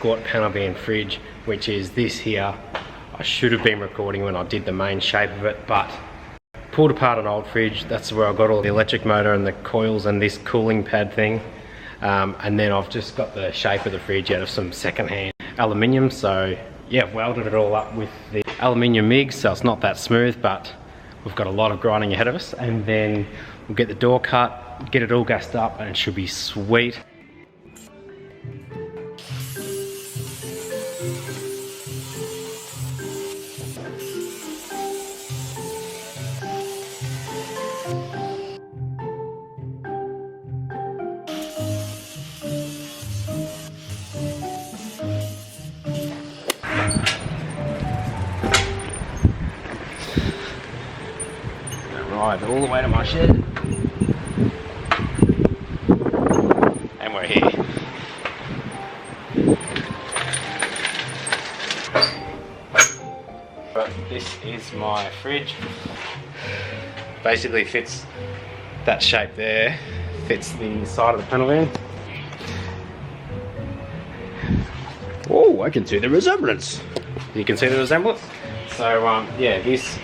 Escort panel van fridge, which is this here. I should have been recording when I did the main shape of it, but pulled apart an old fridge. That's where I got all the electric motor and the coils and this cooling pad thing. And then I've just got the shape of the fridge out of some secondhand aluminium. So yeah, welded it all up with the aluminium MIG, so it's not that smooth, but we've got a lot of grinding ahead of us. And then we'll get the door cut, get it all gassed up, and it should be sweet. Ride all the way to my shed, and we're here. But this is my fridge. Basically fits that shape there, fits the side of the panel van. Oh, I can see the resemblance. You can see the resemblance. So yeah, this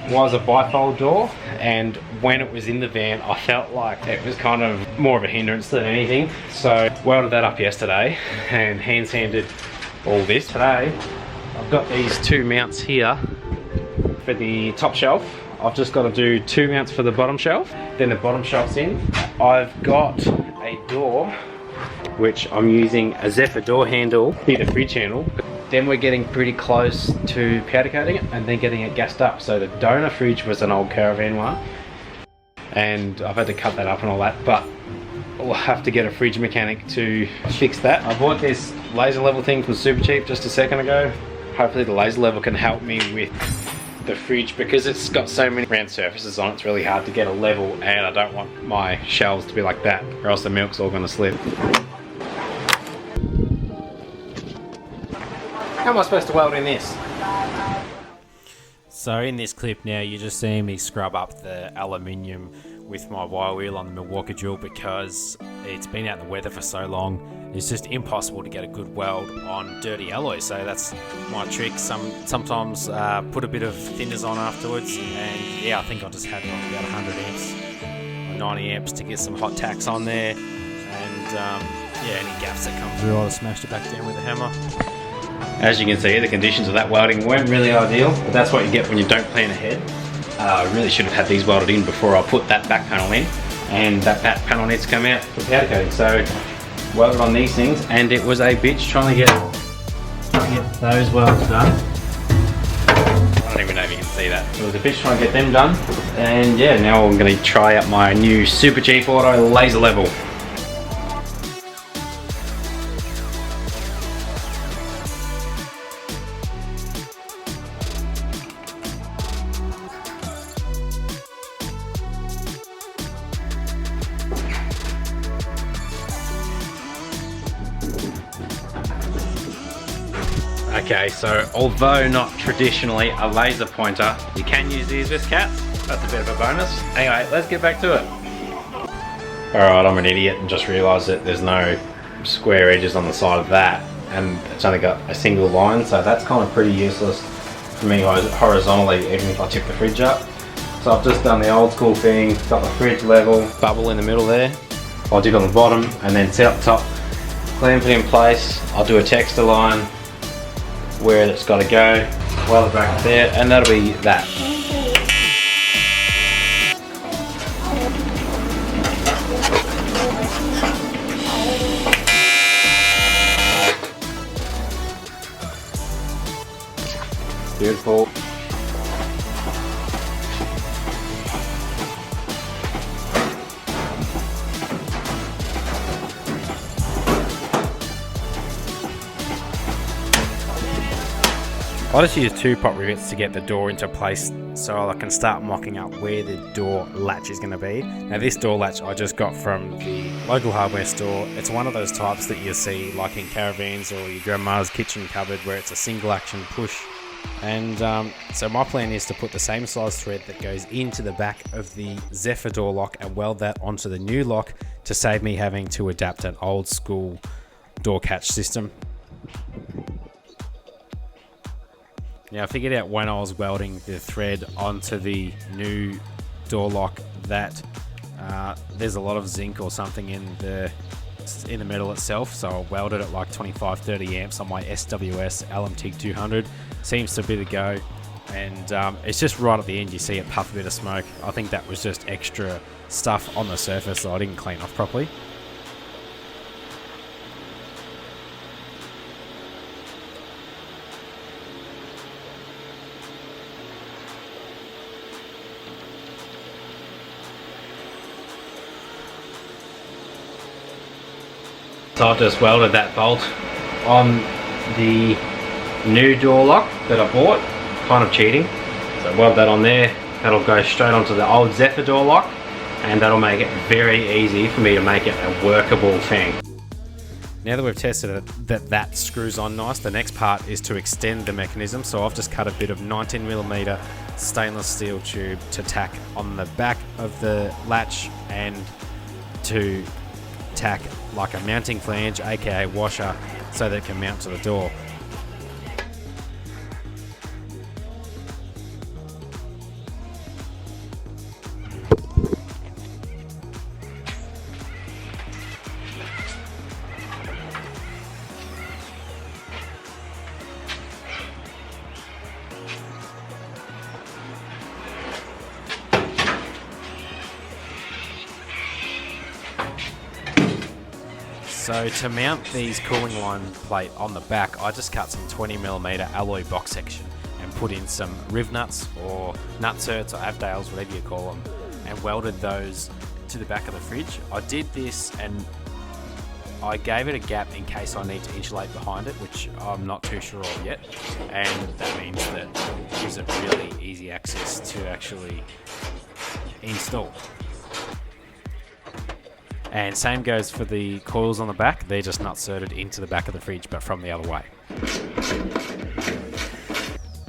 was a bifold door, and when it was in the van I felt like it was kind of more of a hindrance than anything, so welded that up yesterday and hand sanded all this. Today I've got these two mounts here for the top shelf. I've just got to do two mounts for the bottom shelf, then the bottom shelf's in. I've got a door which I'm using a Zephyr door handle, be the fridge handle. Then we're getting pretty close to powder coating it and then getting it gassed up. So the donor fridge was an old caravan one, and I've had to cut that up and all that, but we'll have to get a fridge mechanic to fix that. I bought this laser level thing from Super Cheap just a second ago. Hopefully the laser level can help me with the fridge, because it's got so many round surfaces on it, it's really hard to get a level, and I don't want my shelves to be like that or else the milk's all going to slip. How am I supposed to weld in this? So in this clip now, you're just seeing me scrub up the aluminium with my wire wheel on the Milwaukee drill, because it's been out in the weather for so long. It's just impossible to get a good weld on dirty alloy. So that's my trick. Sometimes put a bit of thinners on afterwards, and yeah, I think I just had it on about 100 amps or 90 amps to get some hot tacks on there, and yeah, any gaps that come through, I just smashed it back down with a hammer. As you can see, the conditions of that welding weren't really ideal, but that's what you get when you don't plan ahead. I really should have had these welded in before I put that back panel in, and that back panel needs to come out for powder coating. So welded on these things, and it was a bitch trying to get those welds done. I don't even know if you can see that. It was a bitch trying to get them done, and yeah, now I'm going to try out my new Super Cheap Auto laser level. Okay, so although not traditionally a laser pointer, you can use these with cats. That's a bit of a bonus. Anyway, let's get back to it. Alright, I'm an idiot and just realised that there's no square edges on the side of that, and it's only got a single line, so that's kind of pretty useless for me horizontally, even if I tip the fridge up. So I've just done the old school thing, got the fridge level, bubble in the middle there. I'll dig on the bottom and then set up top, clamp it in place. I'll do a texture line where it's got to go, weld it back there, and that'll be that. Beautiful. I just use 2 pop rivets to get the door into place so I can start mocking up where the door latch is going to be. Now this door latch I just got from the local hardware store. It's one of those types that you see like in caravans or your grandma's kitchen cupboard, where it's a single action push. And so my plan is to put the same size thread that goes into the back of the Zephyr door lock and weld that onto the new lock to save me having to adapt an old school door catch system. Now I figured out when I was welding the thread onto the new door lock that there's a lot of zinc or something in the metal itself, so I welded it like 25-30 amps on my SWS LMT 200. Seems to be the go, and it's just right at the end you see it puff a bit of smoke. I think that was just extra stuff on the surface that I didn't clean off properly. So I've just welded that bolt on the new door lock that I bought, kind of cheating. So weld that on there, that'll go straight onto the old Zephyr door lock, and that'll make it very easy for me to make it a workable thing. Now that we've tested it, that screws on nice, the next part is to extend the mechanism. So I've just cut a bit of 19mm stainless steel tube to tack on the back of the latch and to tack like a mounting flange, aka washer, so that it can mount to the door. So to mount these cooling line plate on the back, I just cut some 20mm alloy box section and put in some riv nuts or nutserts or avdales, whatever you call them, and welded those to the back of the fridge. I did this and I gave it a gap in case I need to insulate behind it, which I'm not too sure of yet, and that means that it gives it really easy access to actually install. And same goes for the coils on the back, they're just nutserted into the back of the fridge but from the other way.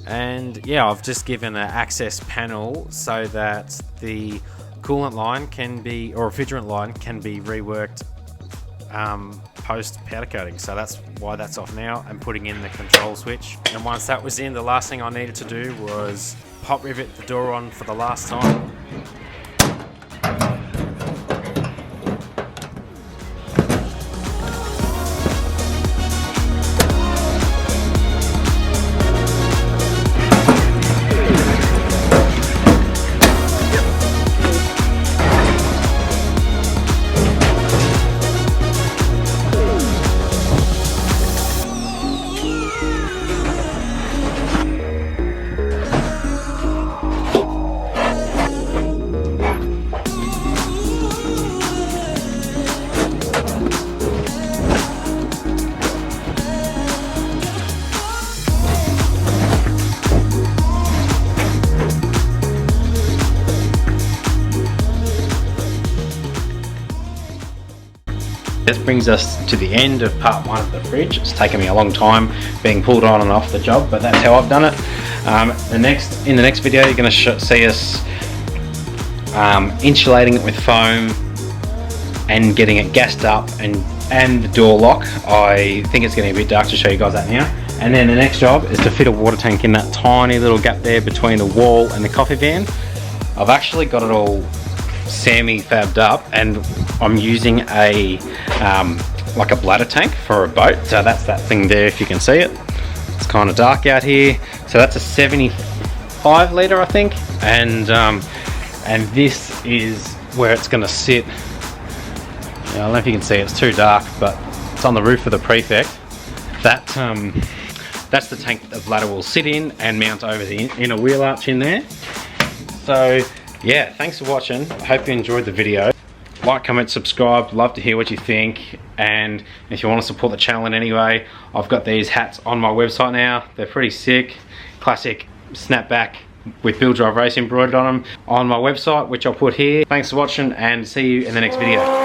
And yeah, I've just given an access panel so that the coolant line can be, or refrigerant line can be reworked post powder coating. So that's why that's off now. I'm putting in the control switch, and once that was in, the last thing I needed to do was pop rivet the door on for the last time. This brings us to the end of part one of the fridge. It's taken me a long time being pulled on and off the job, but that's how I've done it. In the next video, you're going to see us insulating it with foam and getting it gassed up, and the door lock. I think it's getting a bit dark to show you guys that now. And then the next job is to fit a water tank in that tiny little gap there between the wall and the coffee van. I've actually got it all semi-fabbed up, and I'm using a like a bladder tank for a boat. So that's that thing there, if you can see it. It's kind of dark out here. So that's a 75 litre, I think, and this is where it's going to sit. I don't know if you can see it, it's too dark, but it's on the roof of the prefect. That's the tank that the bladder will sit in and mount over the inner wheel arch in there. So yeah, thanks for watching. I hope you enjoyed the video. Like, comment, subscribe, love to hear what you think. And if you want to support the channel in any way, I've got these hats on my website now. They're pretty sick. Classic snapback with Bill Drive Race embroidered on them on my website, which I'll put here. Thanks for watching, and see you in the next video.